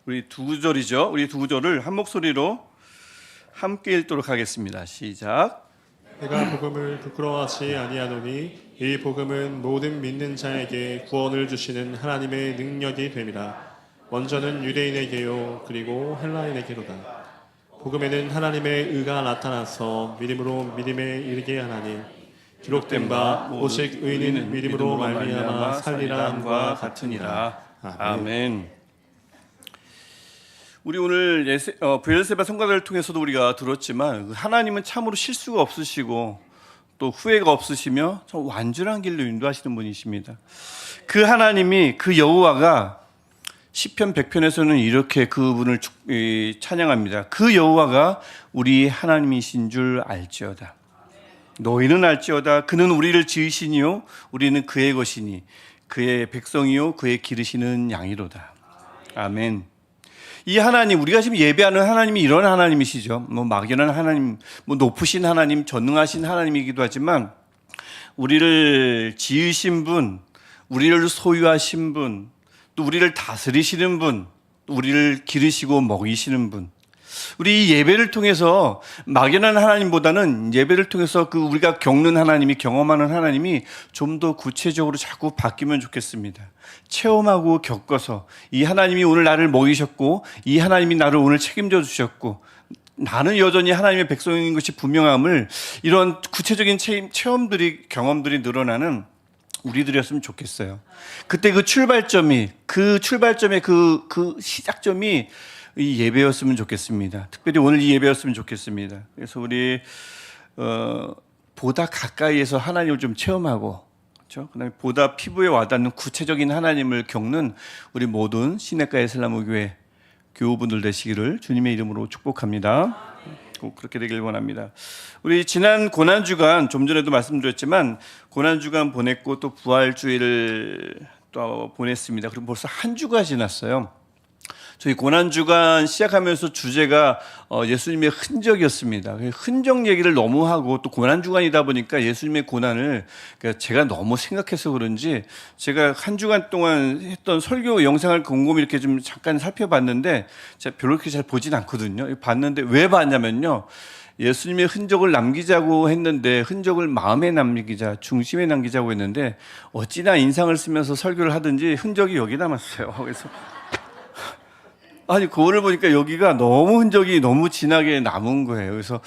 우리 두 구절이죠. 우리 두 구절을 한 목소리로 함께 읽도록 하겠습니다. 시작. 내가 복음을 부끄러워하지 아니하노니 이 복음은 모든 믿는 자에게 구원을 주시는 하나님의 능력이 됨이라. 먼저는 유대인에게요 그리고 헬라인에게로다. 복음에는 하나님의 의가 나타나서 믿음으로 믿음에 이르게 하나니 기록된 바 오직 의인은 믿음으로 말미암아 살리라 함과 같으니라. 아멘. 우리 오늘 브엘세바 성가대를 통해서도 우리가 들었지만 하나님은 참으로 실수가 없으시고 또 후회가 없으시며 참 완전한 길로 인도하시는 분이십니다. 그 하나님이, 그 여호와가 시편 100편에서는 이렇게 그분을 찬양합니다. 그 여호와가 우리 하나님이신 줄 알지어다. 너희는 알지어다. 그는 우리를 지으시니요 우리는 그의 것이니 그의 백성이요 그의 기르시는 양이로다. 아멘. 이 하나님, 우리가 지금 예배하는 하나님이 이런 하나님이시죠. 막연한 하나님, 높으신 하나님, 전능하신 하나님이기도 하지만 우리를 지으신 분, 우리를 소유하신 분, 또 우리를 다스리시는 분, 또 우리를 기르시고 먹이시는 분. 우리 이 예배를 통해서 막연한 하나님보다는 예배를 통해서 그 우리가 겪는 하나님이, 경험하는 하나님이 좀 더 구체적으로 자꾸 바뀌면 좋겠습니다. 체험하고 겪어서 이 하나님이 오늘 나를 먹이셨고 이 하나님이 나를 오늘 책임져 주셨고 나는 여전히 하나님의 백성인 것이 분명함을, 이런 구체적인 체험들이, 경험들이 늘어나는 우리들이었으면 좋겠어요. 그때 그 출발점의 그 시작점이 이 예배였으면 좋겠습니다. 특별히 오늘 이 예배였으면 좋겠습니다. 그래서 우리 보다 가까이에서 하나님을 좀 체험하고, 그렇죠? 그다음에 보다 피부에 와닿는 구체적인 하나님을 겪는 우리 모든 시냇가 이슬람교회 교우분들 되시기를 주님의 이름으로 축복합니다. 꼭 그렇게 되길 원합니다. 우리 지난 고난주간, 좀 전에도 말씀드렸지만 고난주간 보냈고 또 부활주일을 또 보냈습니다. 그리고 벌써 한 주가 지났어요. 저희 고난주간 시작하면서 주제가 예수님의 흔적이었습니다. 흔적 얘기를 너무 하고 또 고난주간이다 보니까 예수님의 고난을 제가 너무 생각해서 그런지 제가 한 주간 동안 했던 설교 영상을 곰곰이 이렇게 좀 잠깐 살펴봤는데 제가 별로 그렇게 잘 보진 않거든요. 봤는데 왜 봤냐면요. 예수님의 흔적을 남기자고 했는데 흔적을 마음에 남기자, 중심에 남기자고 했는데 어찌나 인상을 쓰면서 설교를 하든지 흔적이 여기 남았어요. 그래서 그거를 보니까 여기가 너무 흔적이 너무 진하게 남은 거예요. 그래서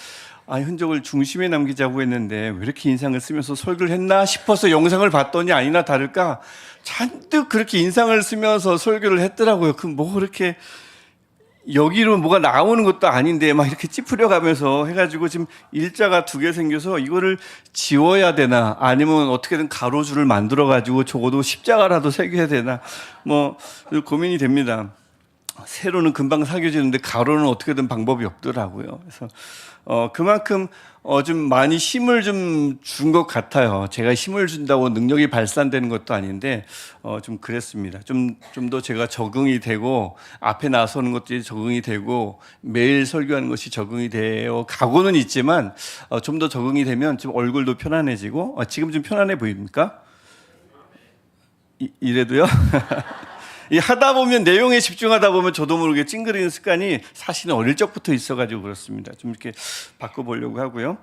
흔적을 중심에 남기자고 했는데 왜 이렇게 인상을 쓰면서 설교를 했나 싶어서 영상을 봤더니 아니나 다를까 잔뜩 그렇게 인상을 쓰면서 설교를 했더라고요. 그렇게 여기로 뭐가 나오는 것도 아닌데 막 이렇게 찌푸려 가면서 해가지고 지금 일자가 2개 생겨서 이거를 지워야 되나 아니면 어떻게든 가로줄을 만들어 가지고 적어도 십자가라도 새겨야 되나 고민이 됩니다. 세로는 금방 사겨지는데 가로는 어떻게든 방법이 없더라고요. 그래서 그만큼 좀 많이 힘을 좀 준 것 같아요. 제가 힘을 준다고 능력이 발산되는 것도 아닌데 좀 그랬습니다. 좀 더 제가 적응이 되고 앞에 나서는 것들이 적응이 되고 매일 설교하는 것이 적응이 되어 가고는 있지만 좀 더 적응이 되면 좀 얼굴도 편안해지고 지금 좀 편안해 보입니까? 이래도요? 하다 보면 내용에 집중하다 보면 저도 모르게 찡그리는 습관이 사실은 어릴 적부터 있어가지고 그렇습니다. 좀 이렇게 바꿔보려고 하고요.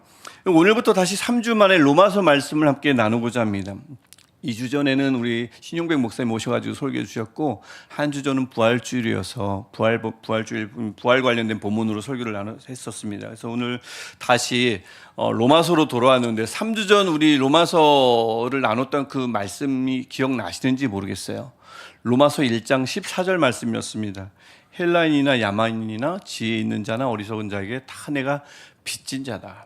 오늘부터 다시 3주 만에 로마서 말씀을 함께 나누고자 합니다. 2주 전에는 우리 신용백 목사님 오셔가지고 설교해 주셨고 한 주 전은 부활주일이어서 부활 관련된 본문으로 설교를 했었습니다. 그래서 오늘 다시 로마서로 돌아왔는데 3주 전 우리 로마서를 나눴던 그 말씀이 기억나시는지 모르겠어요. 로마서 1장 14절 말씀이었습니다. 헬라인이나 야만인이나 지혜 있는 자나 어리석은 자에게 다 내가 빚진 자다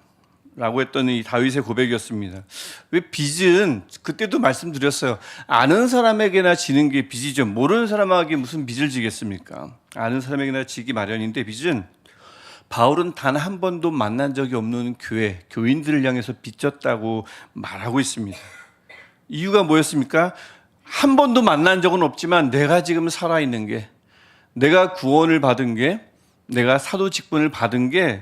라고 했던 이 다윗의 고백이었습니다. 왜 빚은 그때도 말씀드렸어요. 아는 사람에게나 지는 게 빚이죠. 모르는 사람에게 무슨 빚을 지겠습니까? 아는 사람에게나 지기 마련인데 빚은 바울은 단 한 번도 만난 적이 없는 교인들을 향해서 빚졌다고 말하고 있습니다. 이유가 뭐였습니까? 한 번도 만난 적은 없지만 내가 지금 살아있는 게, 내가 구원을 받은 게, 내가 사도 직분을 받은 게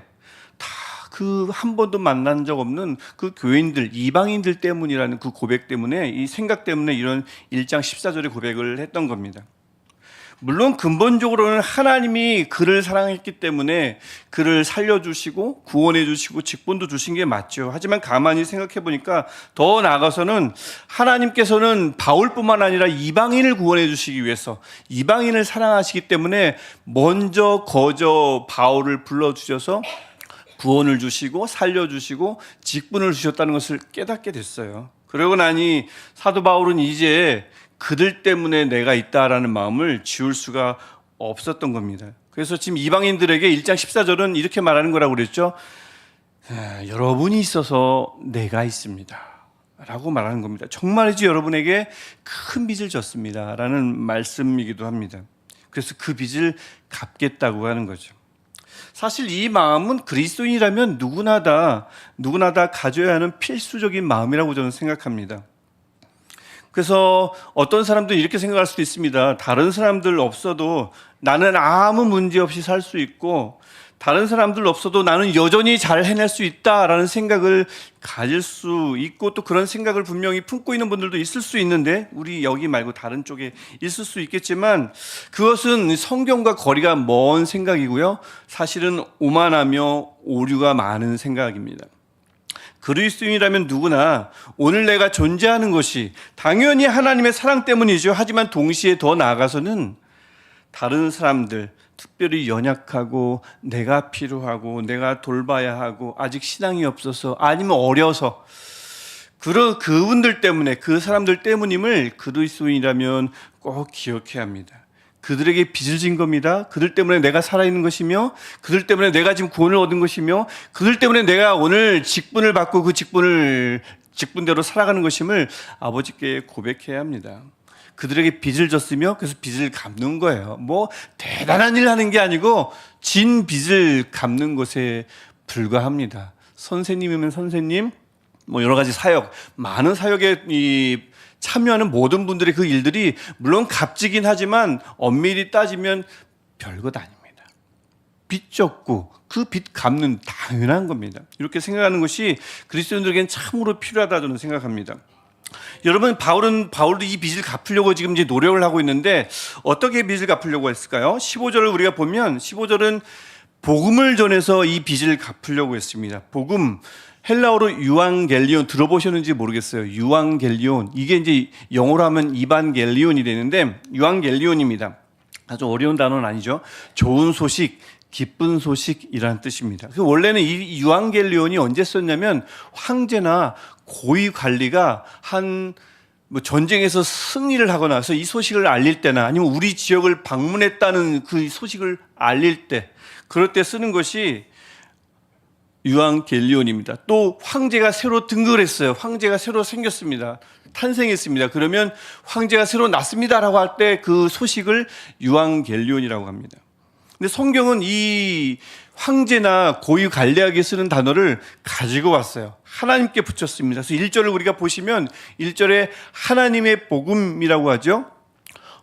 다 그 한 번도 만난 적 없는 그 교인들, 이방인들 때문이라는 그 고백 때문에, 이 생각 때문에 이런 1장 14절의 고백을 했던 겁니다. 물론 근본적으로는 하나님이 그를 사랑했기 때문에 그를 살려주시고 구원해주시고 직분도 주신 게 맞죠. 하지만 가만히 생각해 보니까 더 나아가서는 하나님께서는 바울뿐만 아니라 이방인을 구원해 주시기 위해서 이방인을 사랑하시기 때문에 먼저 거저 바울을 불러주셔서 구원을 주시고 살려주시고 직분을 주셨다는 것을 깨닫게 됐어요. 그러고 나니 사도 바울은 이제 그들 때문에 내가 있다라는 마음을 지울 수가 없었던 겁니다. 그래서 지금 이방인들에게 1장 14절은 이렇게 말하는 거라고 그랬죠. 여러분이 있어서 내가 있습니다 라고 말하는 겁니다. 정말이지 여러분에게 큰 빚을 졌습니다 라는 말씀이기도 합니다. 그래서 그 빚을 갚겠다고 하는 거죠. 사실 이 마음은 그리스도인이라면 누구나 다 가져야 하는 필수적인 마음이라고 저는 생각합니다. 그래서 어떤 사람들은 이렇게 생각할 수도 있습니다. 다른 사람들 없어도 나는 아무 문제 없이 살 수 있고 다른 사람들 없어도 나는 여전히 잘 해낼 수 있다라는 생각을 가질 수 있고 또 그런 생각을 분명히 품고 있는 분들도 있을 수 있는데 우리 여기 말고 다른 쪽에 있을 수 있겠지만 그것은 성경과 거리가 먼 생각이고요. 사실은 오만하며 오류가 많은 생각입니다. 그리스도인이라면 누구나 오늘 내가 존재하는 것이 당연히 하나님의 사랑 때문이죠. 하지만 동시에 더 나아가서는 다른 사람들, 특별히 연약하고 내가 필요하고 내가 돌봐야 하고 아직 신앙이 없어서 아니면 어려서 그분들 때문에 그 사람들 때문임을 그리스도인이라면 꼭 기억해야 합니다. 그들에게 빚을 진 겁니다. 그들 때문에 내가 살아있는 것이며 그들 때문에 내가 지금 구원을 얻은 것이며 그들 때문에 내가 오늘 직분을 받고 그 직분대로 살아가는 것임을 아버지께 고백해야 합니다. 그들에게 빚을 졌으며 그래서 빚을 갚는 거예요. 뭐 대단한 일 하는 게 아니고 진 빚을 갚는 것에 불과합니다. 선생님이면 선생님, 뭐 여러 가지 사역, 많은 사역에 참여하는 모든 분들의 그 일들이 물론 값지긴 하지만 엄밀히 따지면 별것 아닙니다. 빚 졌고 그 빚 갚는 당연한 겁니다. 이렇게 생각하는 것이 그리스도인들에게는 참으로 필요하다 저는 생각합니다. 여러분 바울도 이 빚을 갚으려고 지금 이제 노력을 하고 있는데 어떻게 빚을 갚으려고 했을까요? 15절을 우리가 보면 15절은 복음을 전해서 이 빚을 갚으려고 했습니다. 복음 헬라어로 유앙겔리온 들어보셨는지 모르겠어요. 유앙겔리온 이게 이제 영어로 하면 이반겔리온이 되는데 유앙겔리온입니다. 아주 어려운 단어는 아니죠. 좋은 소식, 기쁜 소식이라는 뜻입니다. 원래는 이 유앙겔리온이 언제 썼냐면 황제나 고위 관리가 전쟁에서 승리를 하거나 그래서 이 소식을 알릴 때나 아니면 우리 지역을 방문했다는 그 소식을 알릴 때 그럴 때 쓰는 것이 유앙겔리온입니다. 또 황제가 새로 등극을 했어요. 황제가 새로 생겼습니다. 탄생했습니다. 그러면 황제가 새로 났습니다라고 할 때 그 소식을 유앙겔리온이라고 합니다. 근데 성경은 이 황제나 고위 관리에게 쓰는 단어를 가지고 왔어요. 하나님께 붙였습니다. 그래서 1절을 우리가 보시면 1절에 하나님의 복음이라고 하죠.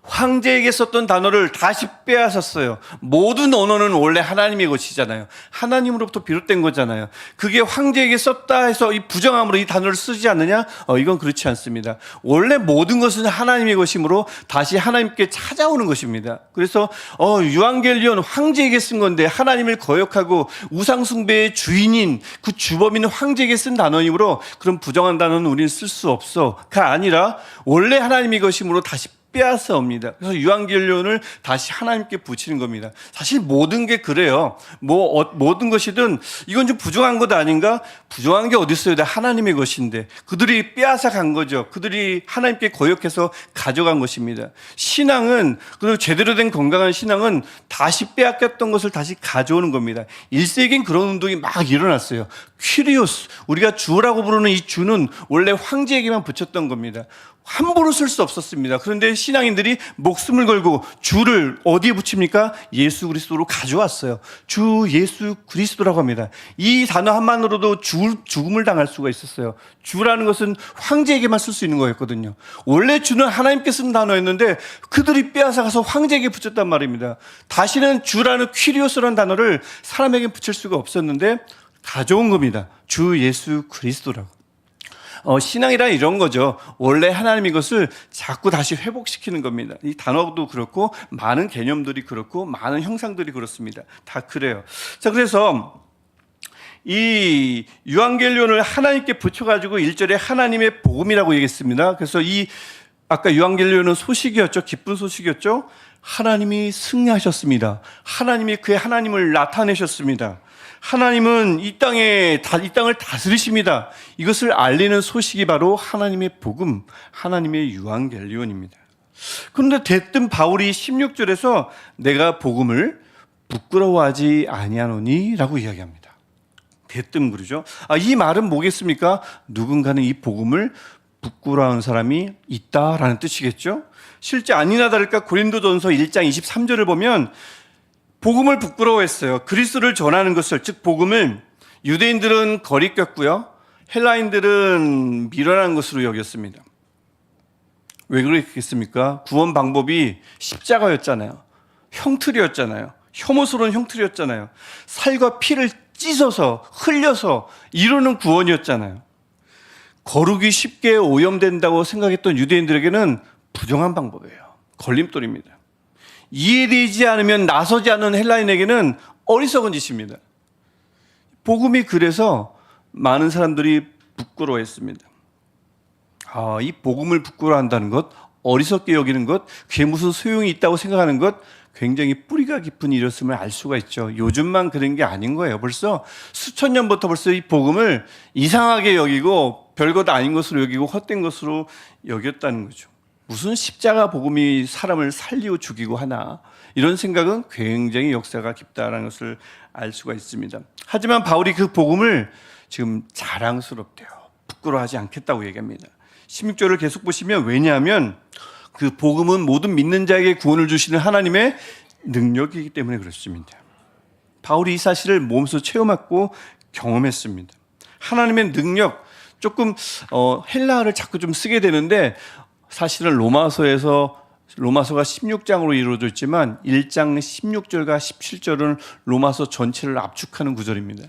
황제에게 썼던 단어를 다시 빼앗았어요. 모든 언어는 원래 하나님의 것이잖아요. 하나님으로부터 비롯된 거잖아요. 그게 황제에게 썼다 해서 이 부정함으로 이 단어를 쓰지 않느냐? 이건 그렇지 않습니다. 원래 모든 것은 하나님의 것이므로 다시 하나님께 찾아오는 것입니다. 그래서 유앙겔리온 황제에게 쓴 건데 하나님을 거역하고 우상숭배의 주인인 그 주범인 황제에게 쓴 단어이므로 그런 부정한 단어는 우리는 쓸 수 없어가 아니라 원래 하나님의 것이므로 다시 빼앗아 옵니다. 그래서 유앙겔리온을 다시 하나님께 붙이는 겁니다. 사실 모든 게 그래요. 모든 것이든 이건 좀 부정한 것 아닌가? 부정한 게 어디 있어요? 하나님의 것인데 그들이 빼앗아 간 거죠. 그들이 하나님께 거역해서 가져간 것입니다. 신앙은 그리고 제대로 된 건강한 신앙은 다시 빼앗겼던 것을 다시 가져오는 겁니다. 1세기엔 그런 운동이 막 일어났어요. 퀴리오스, 우리가 주라고 부르는 이 주는 원래 황제에게만 붙였던 겁니다. 함부로 쓸 수 없었습니다. 그런데 신앙인들이 목숨을 걸고 주를 어디에 붙입니까? 예수 그리스도로 가져왔어요. 주 예수 그리스도라고 합니다. 이 단어 한만으로도 죽음을 당할 수가 있었어요. 주라는 것은 황제에게만 쓸 수 있는 거였거든요. 원래 주는 하나님께 쓴 단어였는데 그들이 빼앗아가서 황제에게 붙였단 말입니다. 다시는 주라는 퀴리오스라는 단어를 사람에게 붙일 수가 없었는데 가져온 겁니다. 주 예수 그리스도라고. 신앙이란 이런 거죠. 원래 하나님 이것을 자꾸 다시 회복시키는 겁니다. 이 단어도 그렇고 많은 개념들이 그렇고 많은 형상들이 그렇습니다. 다 그래요. 자, 그래서 이 유앙겔리온을 하나님께 붙여가지고 1절에 하나님의 복음이라고 얘기했습니다. 그래서 아까 유앙겔리온은 소식이었죠. 기쁜 소식이었죠. 하나님이 승리하셨습니다. 하나님이 그의 하나님을 나타내셨습니다. 하나님은 이 땅을 다스리십니다. 이것을 알리는 소식이 바로 하나님의 복음, 하나님의 유앙겔리온입니다. 그런데 대뜸 바울이 16절에서 내가 복음을 부끄러워하지 아니하노니 라고 이야기합니다. 대뜸 그러죠. 이 말은 뭐겠습니까? 누군가는 이 복음을 부끄러워하는 사람이 있다라는 뜻이겠죠. 실제 아니나 다를까 고린도전서 1장 23절을 보면 복음을 부끄러워했어요. 그리스도를 전하는 것을, 즉 복음을 유대인들은 거리꼈고요, 헬라인들은 미련한 것으로 여겼습니다. 왜 그랬겠습니까? 구원 방법이 십자가였잖아요. 형틀이었잖아요. 혐오스러운 형틀이었잖아요. 살과 피를 찢어서 흘려서 이루는 구원이었잖아요. 거룩이 쉽게 오염된다고 생각했던 유대인들에게는 부정한 방법이에요. 걸림돌입니다. 이해되지 않으면 나서지 않는 헬라인에게는 어리석은 짓입니다. 복음이 그래서 많은 사람들이 부끄러워했습니다. 이 복음을 부끄러워한다는 것, 어리석게 여기는 것, 그게 무슨 소용이 있다고 생각하는 것, 굉장히 뿌리가 깊은 일이었음을 알 수가 있죠. 요즘만 그런 게 아닌 거예요. 벌써 수천 년부터 벌써 이 복음을 이상하게 여기고 별것 아닌 것으로 여기고 헛된 것으로 여겼다는 거죠. 무슨 십자가 복음이 사람을 살리고 죽이고 하나, 이런 생각은 굉장히 역사가 깊다는 것을 알 수가 있습니다. 하지만 바울이 그 복음을 지금 자랑스럽대요. 부끄러워하지 않겠다고 얘기합니다. 16절을 계속 보시면, 왜냐하면 그 복음은 모든 믿는 자에게 구원을 주시는 하나님의 능력이기 때문에 그렇습니다. 바울이 이 사실을 몸소 체험했고 경험했습니다. 하나님의 능력, 조금 헬라어를 자꾸 좀 쓰게 되는데, 사실은 로마서가 16장으로 이루어져 있지만 1장 16절과 17절은 로마서 전체를 압축하는 구절입니다.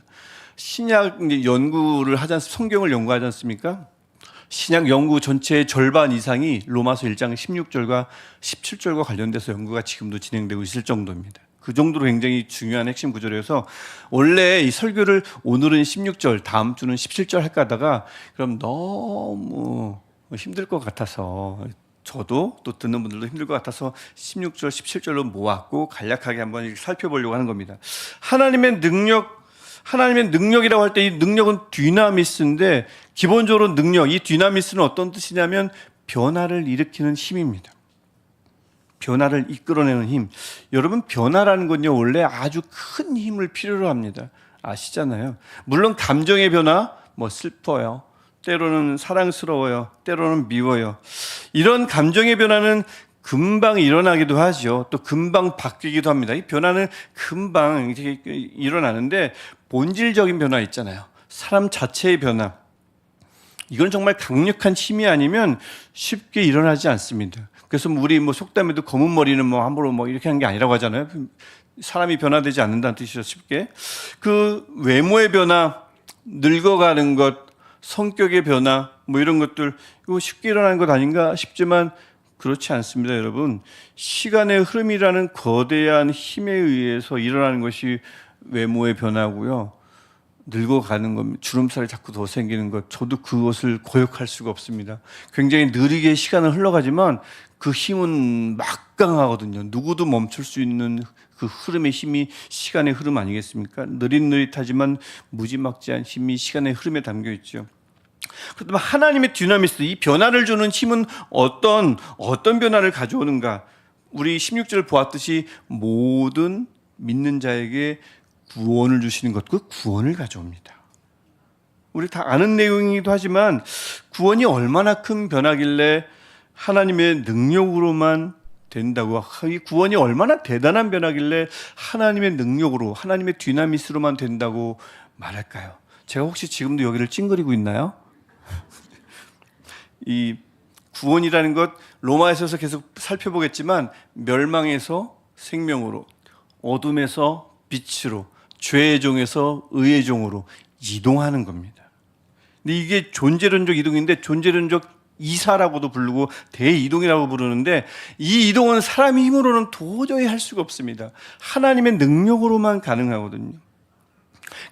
신약 연구를 성경을 연구하지 않습니까? 신약 연구 전체의 절반 이상이 로마서 1장 16절과 17절과 관련돼서 연구가 지금도 진행되고 있을 정도입니다. 그 정도로 굉장히 중요한 핵심 구절이어서 원래 이 설교를 오늘은 16절, 다음 주는 17절 할까 하다가 그럼 너무 힘들 것 같아서, 저도 또 듣는 분들도 힘들 것 같아서 16절, 17절로 모았고 간략하게 한번 살펴보려고 하는 겁니다. 하나님의 능력이라고 할 때 이 능력은 디나미스인데, 기본적으로 능력, 이 디나미스는 어떤 뜻이냐면 변화를 일으키는 힘입니다. 변화를 이끌어내는 힘. 여러분, 변화라는 건요, 원래 아주 큰 힘을 필요로 합니다. 아시잖아요. 물론 감정의 변화, 슬퍼요, 때로는 사랑스러워요, 때로는 미워요. 이런 감정의 변화는 금방 일어나기도 하죠. 또 금방 바뀌기도 합니다. 이 변화는 금방 일어나는데, 본질적인 변화 있잖아요. 사람 자체의 변화, 이건 정말 강력한 힘이 아니면 쉽게 일어나지 않습니다. 그래서 우리 속담에도 검은 머리는 함부로 이렇게 하는 게 아니라고 하잖아요. 사람이 변화되지 않는다는 뜻이죠. 쉽게. 그 외모의 변화, 늙어가는 것, 성격의 변화, 이런 것들, 이거 쉽게 일어나는 것 아닌가 싶지만 그렇지 않습니다, 여러분. 시간의 흐름이라는 거대한 힘에 의해서 일어나는 것이 외모의 변화고요. 늙어가는 것, 주름살이 자꾸 더 생기는 것, 저도 그것을 고역할 수가 없습니다. 굉장히 느리게 시간은 흘러가지만 그 힘은 막강하거든요. 누구도 멈출 수 있는 그 흐름의 힘이 시간의 흐름 아니겠습니까? 느릿느릿하지만 무지막지한 힘이 시간의 흐름에 담겨 있죠. 그렇다면 하나님의 디나미스, 이 변화를 주는 힘은 어떤 변화를 가져오는가? 우리 16절 보았듯이 모든 믿는 자에게 구원을 주시는 것, 그 구원을 가져옵니다. 우리 다 아는 내용이기도 하지만 구원이 얼마나 큰 변화길래 하나님의 능력으로만 된다고, 이 구원이 얼마나 대단한 변화길래 하나님의 능력으로, 하나님의 디나미스로만 된다고 말할까요? 제가 혹시 지금도 여기를 찡그리고 있나요? 이 구원이라는 것, 로마에서 계속 살펴보겠지만 멸망에서 생명으로, 어둠에서 빛으로, 죄의 종에서 의의 종으로 이동하는 겁니다. 근데 이게 존재론적 이동인데 존재론적 이사라고도 부르고 대이동이라고 부르는데 이 이동은 사람의 힘으로는 도저히 할 수가 없습니다. 하나님의 능력으로만 가능하거든요.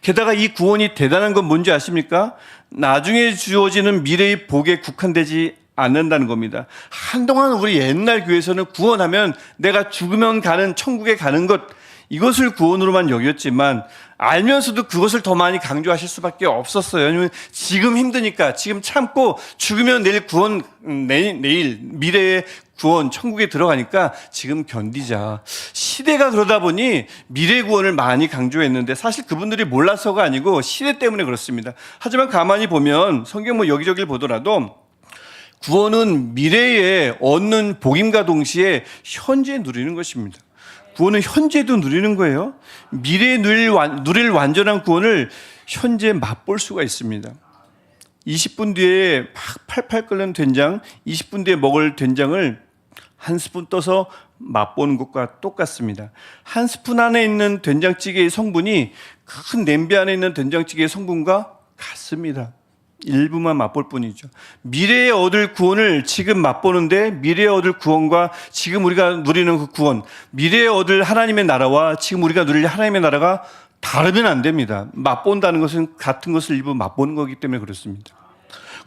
게다가 이 구원이 대단한 건 뭔지 아십니까? 나중에 주어지는 미래의 복에 국한되지 않는다는 겁니다. 한동안 우리 옛날 교회에서는 구원하면 내가 죽으면 가는 천국에 가는 것, 이것을 구원으로만 여겼지만 알면서도 그것을 더 많이 강조하실 수밖에 없었어요. 왜냐하면 지금 힘드니까 지금 참고 죽으면 내일 구원, 내일 미래의 구원 천국에 들어가니까 지금 견디자. 시대가 그러다 보니 미래 구원을 많이 강조했는데 사실 그분들이 몰라서가 아니고 시대 때문에 그렇습니다. 하지만 가만히 보면 성경 뭐 여기저기를 보더라도 구원은 미래에 얻는 복임과 동시에 현재 누리는 것입니다. 구원은 현재도 누리는 거예요. 미래에 누릴 완전한 구원을 현재 맛볼 수가 있습니다. 20분 뒤에 막 팔팔 끓는 된장, 20분 뒤에 먹을 된장을 한 스푼 떠서 맛보는 것과 똑같습니다. 한 스푼 안에 있는 된장찌개의 성분이 큰 냄비 안에 있는 된장찌개의 성분과 같습니다. 일부만 맛볼 뿐이죠. 미래에 얻을 구원을 지금 맛보는데 미래에 얻을 구원과 지금 우리가 누리는 그 구원, 미래에 얻을 하나님의 나라와 지금 우리가 누릴 하나님의 나라가 다르면 안 됩니다. 맛본다는 것은 같은 것을 일부 맛보는 거기 때문에 그렇습니다.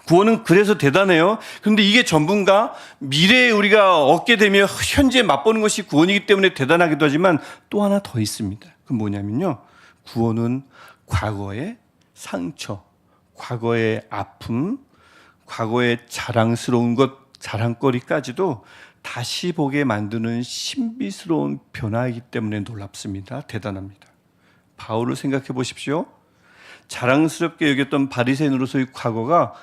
구원은 그래서 대단해요. 그런데 이게 전부인가? 미래에 우리가 얻게 되며 현재 맛보는 것이 구원이기 때문에 대단하기도 하지만 또 하나 더 있습니다. 그건 뭐냐면요. 구원은 과거의 상처, 과거의 아픔, 과거의 자랑스러운 것, 자랑거리까지도 다시 보게 만드는 신비스러운 변화이기 때문에 놀랍습니다. 대단합니다. 바울을 생각해 보십시오. 자랑스럽게 여겼던 바리새인으로서의 과거가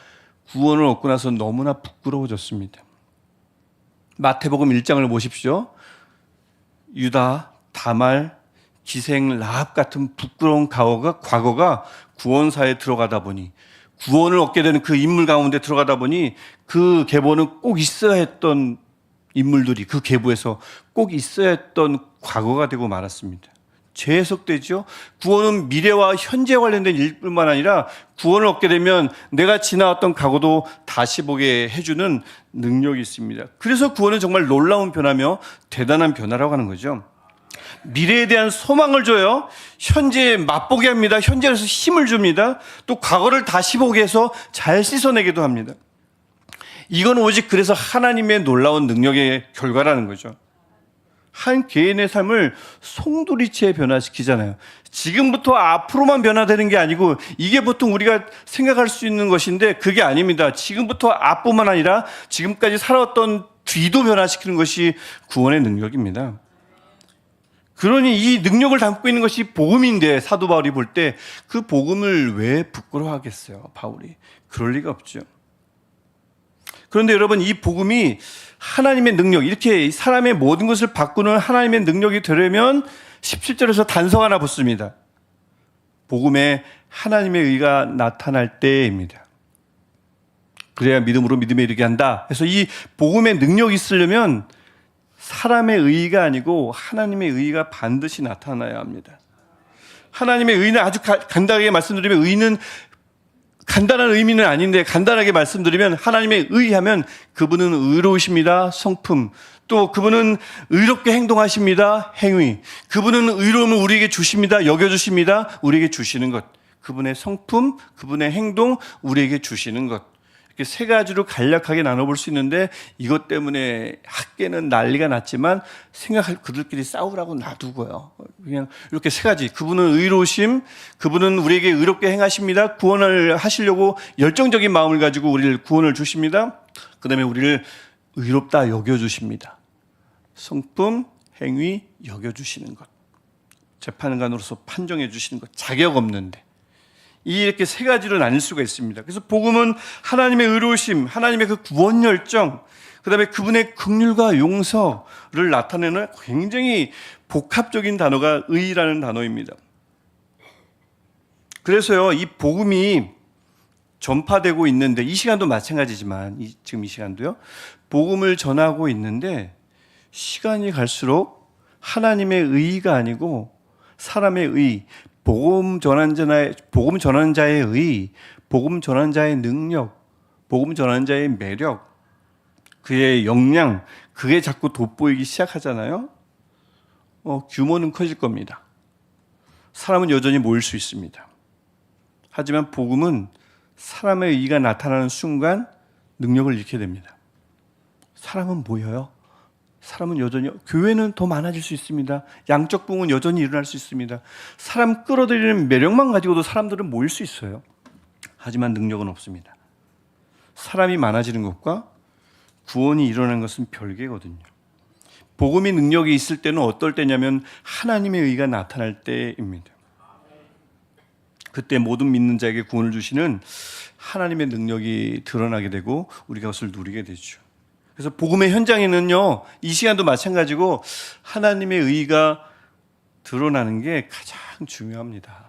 구원을 얻고 나서 너무나 부끄러워졌습니다. 마태복음 1장을 보십시오. 유다, 다말, 기생, 라합 같은 부끄러운 과거가 구원사에 들어가다 보니 구원을 얻게 되는 그 인물 가운데 들어가다 보니 그 계보는 꼭 있어야 했던 인물들이 그 계보에서 꼭 있어야 했던 과거가 되고 말았습니다. 재해석되죠. 구원은 미래와 현재 관련된 일뿐만 아니라 구원을 얻게 되면 내가 지나왔던 과거도 다시 보게 해주는 능력이 있습니다. 그래서 구원은 정말 놀라운 변화며 대단한 변화라고 하는 거죠. 미래에 대한 소망을 줘요. 현재 맛보게 합니다. 현재에서 힘을 줍니다. 또 과거를 다시 보게 해서 잘 씻어내기도 합니다. 이건 오직 그래서 하나님의 놀라운 능력의 결과라는 거죠. 한 개인의 삶을 송두리째 변화시키잖아요. 지금부터 앞으로만 변화되는 게 아니고 이게 보통 우리가 생각할 수 있는 것인데 그게 아닙니다. 지금부터 앞뿐만 아니라 지금까지 살아왔던 뒤도 변화시키는 것이 구원의 능력입니다. 그러니 이 능력을 담고 있는 것이 복음인데 사도 바울이 볼 때 그 복음을 왜 부끄러워하겠어요, 바울이? 그럴 리가 없죠. 그런데 여러분, 이 복음이 하나님의 능력, 이렇게 사람의 모든 것을 바꾸는 하나님의 능력이 되려면 17절에서 단서가 하나 붙습니다. 복음에 하나님의 의가 나타날 때입니다. 그래야 믿음으로 믿음에 이르게 한다. 그래서 이 복음의 능력이 있으려면 사람의 의의가 아니고 하나님의 의의가 반드시 나타나야 합니다. 하나님의 의의는 아주 간단하게 말씀드리면 의의는 간단한 의미는 아닌데 간단하게 말씀드리면 하나님의 의하면 그분은 의로우십니다. 성품. 또 그분은 의롭게 행동하십니다. 행위. 그분은 의로움을 우리에게 주십니다. 여겨주십니다. 우리에게 주시는 것. 그분의 성품, 그분의 행동, 우리에게 주시는 것. 이렇게 세 가지로 간략하게 나눠볼 수 있는데 이것 때문에 학계는 난리가 났지만 생각할 그들끼리 싸우라고 놔두고요. 그냥 이렇게 세 가지. 그분은 의로우심, 그분은 우리에게 의롭게 행하십니다. 구원을 하시려고 열정적인 마음을 가지고 우리를 구원을 주십니다. 그 다음에 우리를 의롭다 여겨주십니다. 성품, 행위 여겨주시는 것. 재판관으로서 판정해 주시는 것. 자격 없는데. 이렇게 세 가지로 나뉠 수가 있습니다. 그래서 복음은 하나님의 의로우심, 하나님의 그 구원 열정, 그 다음에 그분의 긍휼과 용서를 나타내는 굉장히 복합적인 단어가 의라는 단어입니다. 그래서요, 이 복음이 전파되고 있는데, 이 시간도 마찬가지지만, 지금 이 시간도요, 복음을 전하고 있는데, 시간이 갈수록 하나님의 의가 아니고 사람의 의, 복음 전하는 자의 의, 복음 전하는 자의 능력, 복음 전하는 자의 매력, 그의 역량, 그게 자꾸 돋보이기 시작하잖아요. 규모는 커질 겁니다. 사람은 여전히 모일 수 있습니다. 하지만 복음은 사람의 의의가 나타나는 순간 능력을 잃게 됩니다. 사람은 모여요. 사람은 여전히, 교회는 더 많아질 수 있습니다. 양적 부흥은 여전히 일어날 수 있습니다. 사람 끌어들이는 매력만 가지고도 사람들은 모일 수 있어요. 하지만 능력은 없습니다. 사람이 많아지는 것과 구원이 일어나는 것은 별개거든요. 복음이 능력이 있을 때는 어떨 때냐면 하나님의 의가 나타날 때입니다. 그때 모든 믿는 자에게 구원을 주시는 하나님의 능력이 드러나게 되고 우리가 그것을 누리게 되죠. 그래서 복음의 현장에는요, 이 시간도 마찬가지고 하나님의 의가 드러나는 게 가장 중요합니다.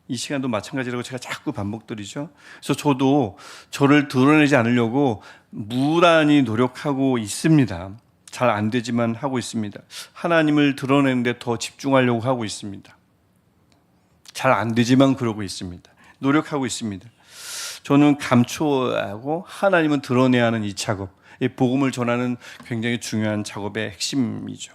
이 시간도 마찬가지라고 제가 자꾸 반복드리죠. 그래서 저도 저를 드러내지 않으려고 무단히 노력하고 있습니다. 잘 안 되지만 하고 있습니다. 하나님을 드러내는데 더 집중하려고 하고 있습니다. 잘 안 되지만 그러고 있습니다. 노력하고 있습니다. 저는 감춰하고 하나님은 드러내야 하는 이 작업, 이 복음을 전하는 굉장히 중요한 작업의 핵심이죠.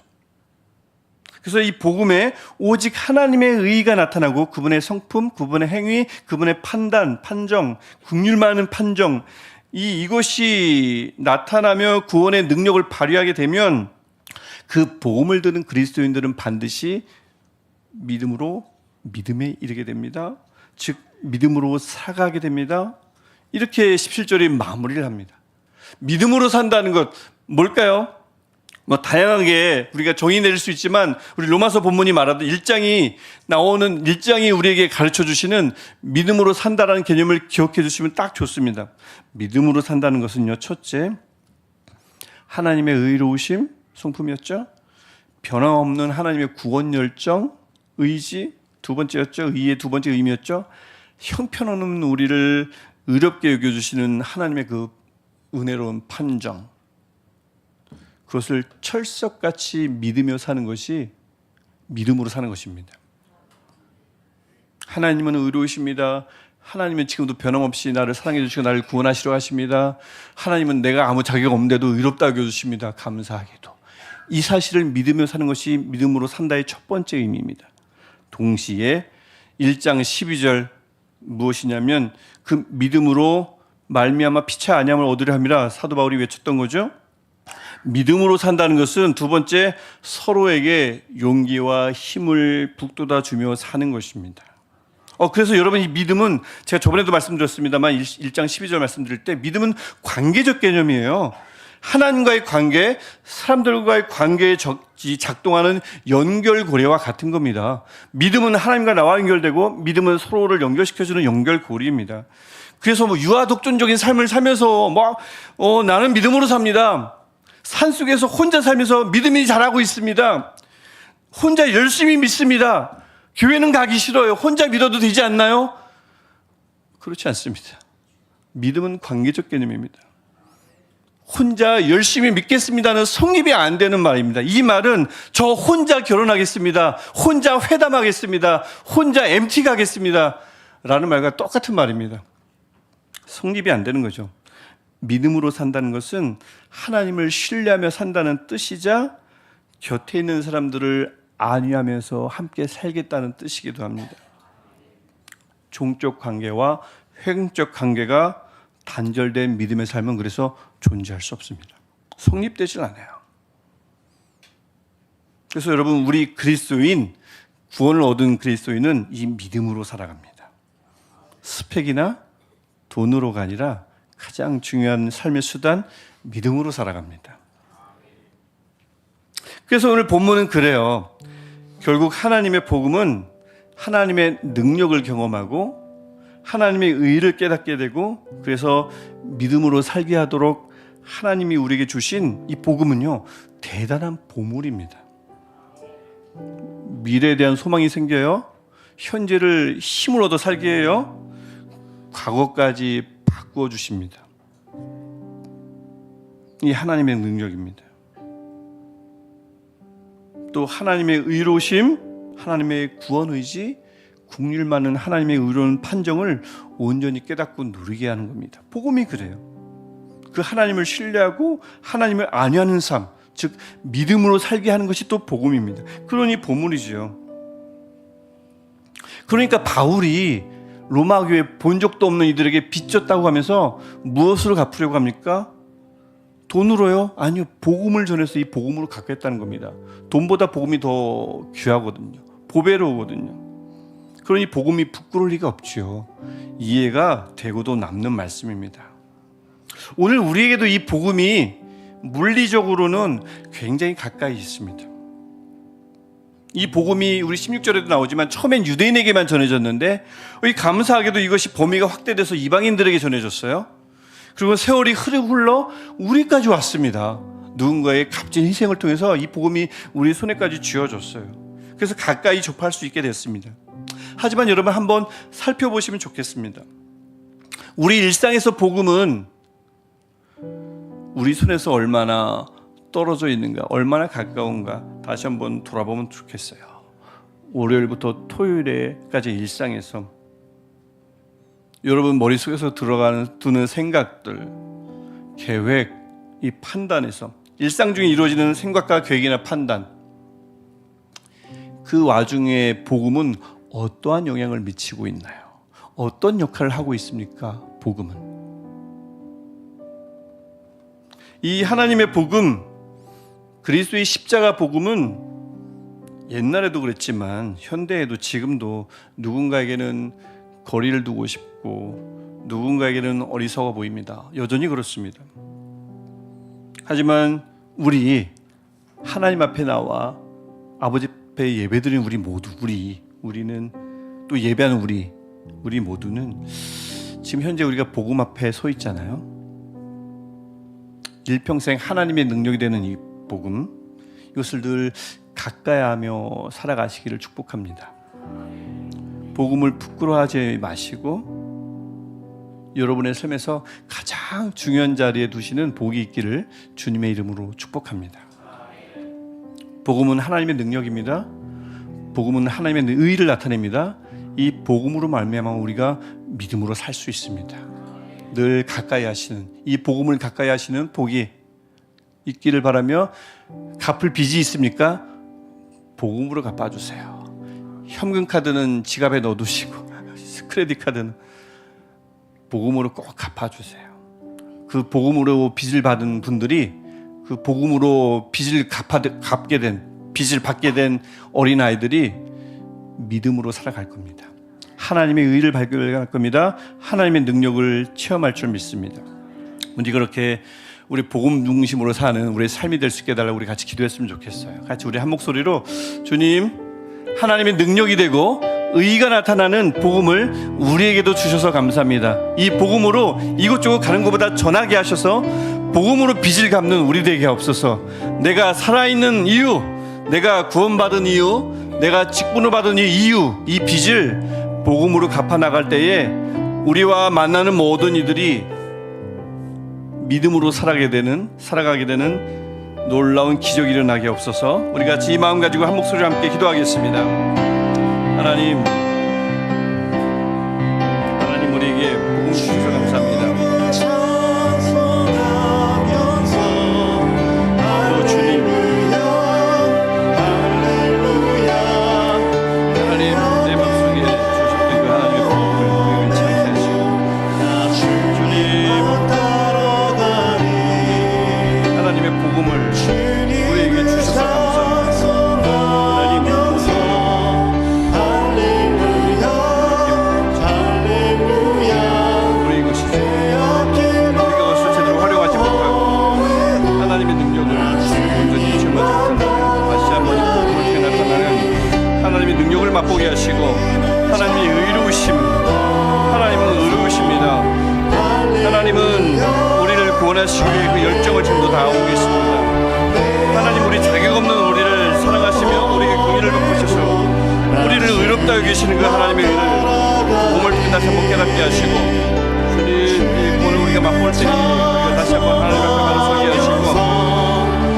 그래서 이 복음에 오직 하나님의 의의가 나타나고 그분의 성품, 그분의 행위, 그분의 판단, 판정, 긍휼 많은 판정, 이것이 나타나며 구원의 능력을 발휘하게 되면 그 복음을 듣는 그리스도인들은 반드시 믿음에 이르게 됩니다. 즉 믿음으로 살아가게 됩니다. 이렇게 17절이 마무리를 합니다. 믿음으로 산다는 것 뭘까요? 다양하게 우리가 정의 내릴 수 있지만 우리 로마서 본문이 말하던 1장이 우리에게 가르쳐 주시는 믿음으로 산다라는 개념을 기억해 주시면 딱 좋습니다. 믿음으로 산다는 것은요, 첫째, 하나님의 의로우심, 성품이었죠. 변함없는 하나님의 구원 열정, 의지, 두 번째였죠. 의의 두 번째 의미였죠. 형편없는 우리를 의롭게 여겨주시는 하나님의 그 은혜로운 판정, 그것을 철석같이 믿으며 사는 것이 믿음으로 사는 것입니다. 하나님은 의로우십니다. 하나님은 지금도 변함없이 나를 사랑해 주시고 나를 구원하시려 하십니다. 하나님은 내가 아무 자격 없는데도 의롭다 여겨주십니다. 감사하게도. 이 사실을 믿으며 사는 것이 믿음으로 산다의 첫 번째 의미입니다. 동시에 1장 12절 무엇이냐면 그 믿음으로 말미암아 피차 안함을 얻으려 함이라 사도 바울이 외쳤던 거죠. 믿음으로 산다는 것은 두 번째, 서로에게 용기와 힘을 북돋아 주며 사는 것입니다. 그래서 여러분, 이 믿음은 제가 저번에도 말씀드렸습니다만 1장 12절 말씀드릴 때 믿음은 관계적 개념이에요. 하나님과의 관계, 사람들과의 관계에 작동하는 연결고리와 같은 겁니다. 믿음은 하나님과 나와 연결되고 믿음은 서로를 연결시켜주는 연결고리입니다. 그래서 유아독존적인 삶을 살면서 나는 믿음으로 삽니다. 산속에서 혼자 살면서 믿음이 자라고 있습니다. 혼자 열심히 믿습니다. 교회는 가기 싫어요. 혼자 믿어도 되지 않나요? 그렇지 않습니다. 믿음은 관계적 개념입니다. 혼자 열심히 믿겠습니다는 성립이 안 되는 말입니다. 이 말은 저 혼자 결혼하겠습니다. 혼자 회담하겠습니다. 혼자 MT 가겠습니다. 라는 말과 똑같은 말입니다. 성립이 안 되는 거죠. 믿음으로 산다는 것은 하나님을 신뢰하며 산다는 뜻이자 곁에 있는 사람들을 안위하면서 함께 살겠다는 뜻이기도 합니다. 종적 관계와 횡적 관계가 단절된 믿음의 삶은 그래서 존재할 수 없습니다. 성립되질 않아요. 그래서 여러분, 우리 그리스도인, 구원을 얻은 그리스도인은 이 믿음으로 살아갑니다. 스펙이나 돈으로가 아니라 가장 중요한 삶의 수단, 믿음으로 살아갑니다. 그래서 오늘 본문은 그래요. 결국 하나님의 복음은 하나님의 능력을 경험하고 하나님의 의를 깨닫게 되고, 그래서 믿음으로 살게 하도록 하나님이 우리에게 주신 이 복음은요, 대단한 보물입니다. 미래에 대한 소망이 생겨요. 현재를 힘을 얻어 살게 해요. 과거까지 바꾸어 주십니다. 이 하나님의 능력입니다. 또 하나님의 의로우심, 하나님의 구원 의지, 국률 많은 하나님의 의로운 판정을 온전히 깨닫고 누리게 하는 겁니다. 복음이 그래요. 그 하나님을 신뢰하고 하나님을 안위하는 삶, 즉 믿음으로 살게 하는 것이 또 복음입니다. 그러니 보물이죠. 그러니까 바울이 로마 교회 본 적도 없는 이들에게 빚졌다고 하면서 무엇으로 갚으려고 합니까? 돈으로요? 아니요. 복음을 전해서 이 복음으로 갚겠다는 겁니다. 돈보다 복음이 더 귀하거든요. 보배로우거든요. 그러니 복음이 부끄러울 리가 없죠. 이해가 되고도 남는 말씀입니다. 오늘 우리에게도 이 복음이 물리적으로는 굉장히 가까이 있습니다. 이 복음이 우리 16절에도 나오지만 처음엔 유대인에게만 전해졌는데 감사하게도 이것이 범위가 확대돼서 이방인들에게 전해졌어요. 그리고 세월이 흘러 우리까지 왔습니다. 누군가의 값진 희생을 통해서 이 복음이 우리 손에까지 쥐어졌어요. 그래서 가까이 접할 수 있게 됐습니다. 하지만 여러분 한번 살펴보시면 좋겠습니다. 우리 일상에서 복음은 우리 손에서 얼마나 떨어져 있는가, 얼마나 가까운가 다시 한번 돌아보면 좋겠어요. 월요일부터 토요일에까지 일상에서 여러분 머릿속에서 드는 생각들, 계획, 이 판단에서 일상 중에 이루어지는 생각과 계획이나 판단, 그 와중에 복음은 어떠한 영향을 미치고 있나요? 어떤 역할을 하고 있습니까? 복음은 이 하나님의 복음, 그리스도의 십자가 복음은 옛날에도 그랬지만 현대에도 지금도 누군가에게는 거리를 두고 싶고 누군가에게는 어리석어 보입니다. 여전히 그렇습니다. 하지만 우리 하나님 앞에 나와 아버지 앞에 예배드린 우리 모두, 우리는 또 예배하는 우리 모두는 지금 현재 우리가 복음 앞에 서 있잖아요. 일평생 하나님의 능력이 되는 이 복음, 이것을 늘 가까이하며 살아가시기를 축복합니다. 복음을 부끄러워하지 마시고 여러분의 삶에서 가장 중요한 자리에 두시는 복이 있기를 주님의 이름으로 축복합니다. 복음은 하나님의 능력입니다. 복음은 하나님의 의를 나타냅니다. 이 복음으로 말미암아 우리가 믿음으로 살 수 있습니다. 늘 가까이 하시는, 이 복음을 가까이 하시는 복이 있기를 바라며, 갚을 빚이 있습니까? 복음으로 갚아주세요. 현금 카드는 지갑에 넣어두시고 크레딧 카드는 복음으로 꼭 갚아주세요. 그 복음으로 빚을 받은 분들이, 그 복음으로 빚을 갚게 된, 빚을 받게 된 어린아이들이 믿음으로 살아갈 겁니다. 하나님의 의를 발견할 겁니다. 하나님의 능력을 체험할 줄 믿습니다. 우리 그렇게 우리 복음 중심으로 사는 우리의 삶이 될 수 있게 해달라고 우리 같이 기도했으면 좋겠어요. 같이 우리 한 목소리로, 주님, 하나님의 능력이 되고 의가 나타나는 복음을 우리에게도 주셔서 감사합니다. 이 복음으로 이곳저곳 가는 것보다 전하게 하셔서 복음으로 빚을 갚는 우리 되게 없어서, 내가 살아있는 이유, 내가 구원받은 이유, 내가 직분을 받은 이유, 이 빚을 복음으로 갚아 나갈 때에 우리와 만나는 모든 이들이 믿음으로 살아가게 되는 놀라운 기적이 일어나게 없어서, 우리 같이 이 마음 가지고 한 목소리로 함께 기도하겠습니다. 하나님 우리에게 복음 주셔서 감사합니다. 주님, 하나님 내 마음속에 주셨던 그 하나님의 복음을 우리에게 찾게 하시고, 주님 하나님의 복음을 우리에게 주셔서 감사합니다. 하나님 우리 이것이죠. 우리가 그것을 제대로 활용하지 못하고 하나님의 능력을 온전히 체험하지 못한다면 다시 한번 이 복음을 통해 나타나는 하나님의 능력을 맛보게 하시고, 하나님의 의로우심, 하나님은 의로우십니다. 하나님은 우리를 구원하시기 위해 그 열정을 지금도 다하고 계십니다. 하나님, 우리 자격 없는 우리를 사랑하시며 우리에게 긍휼을 베푸셔서 우리를 의롭다 여기시는 그 하나님의 의를 몸을 통해 다시 한번 깨닫게 하시고, 주님, 오늘 우리가 맛볼 때니 우리가 다시 한번 하나님 앞에 가는 서게 하시고,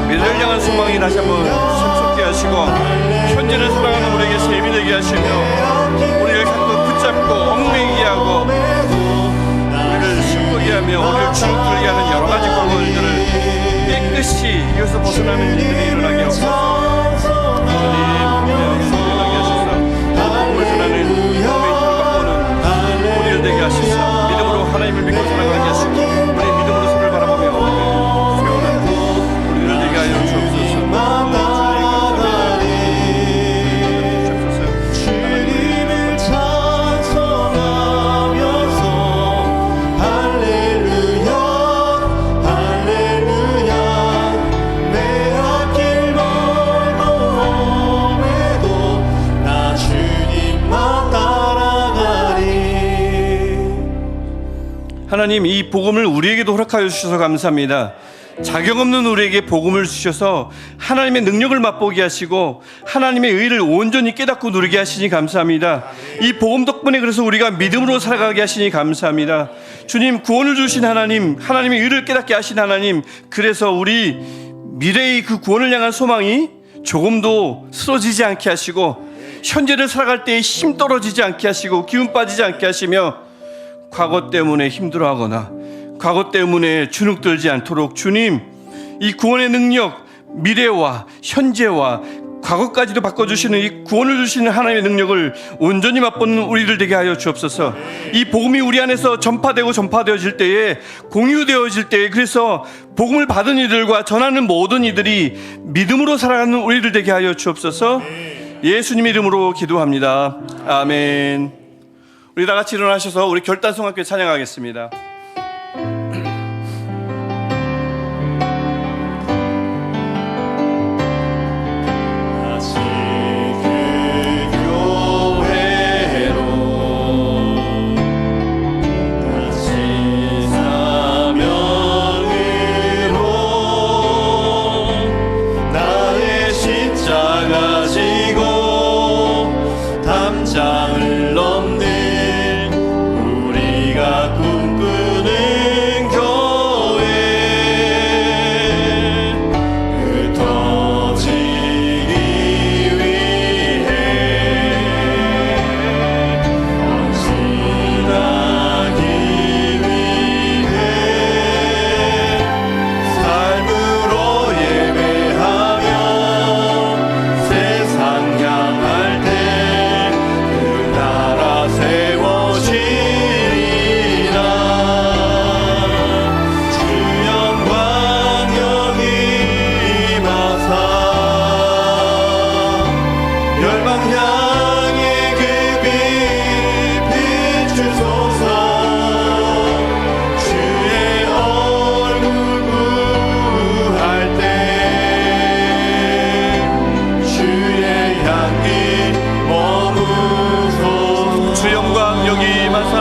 미래를 향한 소망이 다시 한번 샘솟게 하시고, 현재를 살아가는 우리에게 세비 되게 하시며, 우리를 주눅들게 하는 여러 가지 과거들을 깨끗이 이것을 벗어나는 일들이 일어나게 하옵소서. 주님, 일어나게 하소서. 복음을 전하는 복음의 힘을 바꾸는 우리를 되게 하소서. 믿음으로 하나님을 믿고 살아가게 하시고 우리 믿음으로 서를 바라보며 세우는 우리를 되게 하여 주옵소서. 주님을 찬송하면서 할렐루야 할렐루야 내 앞길 멀고 험해도 나 주님만 따라가리. 하나님, 이 복음을 우리에게도 허락하여 주셔서 감사합니다. 자격 없는 우리에게 복음을 주셔서 하나님의 능력을 맛보게 하시고 하나님의 의를 온전히 깨닫고 누리게 하시니 감사합니다. 이 복음 덕분에 그래서 우리가 믿음으로 살아가게 하시니 감사합니다. 주님, 구원을 주신 하나님, 하나님의 의를 깨닫게 하신 하나님, 그래서 우리 미래의 그 구원을 향한 소망이 조금도 쓰러지지 않게 하시고 현재를 살아갈 때에 힘 떨어지지 않게 하시고 기운 빠지지 않게 하시며 과거 때문에 힘들어하거나 과거 때문에 주눅들지 않도록 주님, 이 구원의 능력, 미래와 현재와 과거까지도 바꿔주시는 이 구원을 주시는 하나님의 능력을 온전히 맛보는 우리들 되게 하여 주옵소서. 이 복음이 우리 안에서 전파되어질 때에, 공유되어질 때에, 그래서 복음을 받은 이들과 전하는 모든 이들이 믿음으로 살아가는 우리들 되게 하여 주옵소서. 예수님 이름으로 기도합니다. 아멘. 우리 다 같이 일어나셔서 우리 결단성학교 찬양하겠습니다. 담장을 넘는 우리가 꿈꾸는 교회, 흩어지기 위해 헌신하기 위해 삶으로 예배하며 세상 향할 때 세워지리라. 주 영광 여기 임하사 열방 향해 그 빛 비추소서. 주의 얼굴 구할 때 주의 향기 머무소서. 주 영광 여기 임하사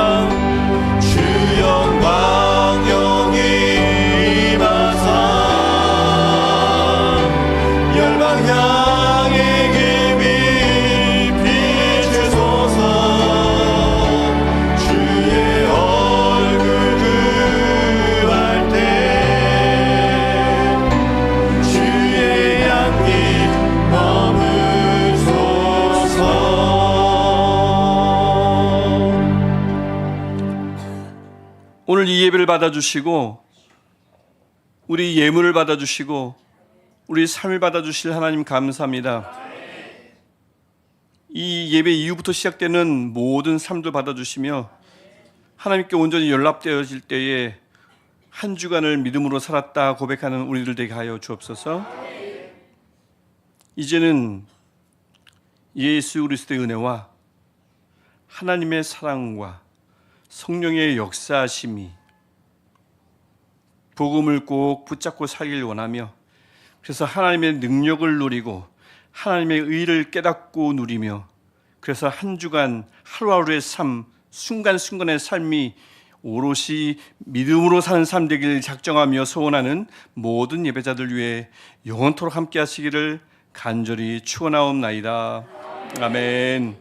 주 영광 여기 임하사 열방 향해 깊이 비추소서. 주의 얼굴 구할 때 주의 향기 머무소서. 오늘 이 예배를 받아주시고 우리 예물을 받아주시고 우리 삶을 받아주실 하나님 감사합니다. 이 예배 이후부터 시작되는 모든 삶도 받아주시며 하나님께 온전히 연락되어질 때에 한 주간을 믿음으로 살았다 고백하는 우리들 되게 하여 주옵소서. 이제는 예수 그리스도의 은혜와 하나님의 사랑과 성령의 역사하심이 복음을 꼭 붙잡고 살길 원하며 그래서 하나님의 능력을 누리고 하나님의 의를 깨닫고 누리며 그래서 한 주간 하루하루의 삶, 순간순간의 삶이 오롯이 믿음으로 사는 삶 되기를 작정하며 소원하는 모든 예배자들 위해 영원토록 함께 하시기를 간절히 축원하옵나이다. 아멘.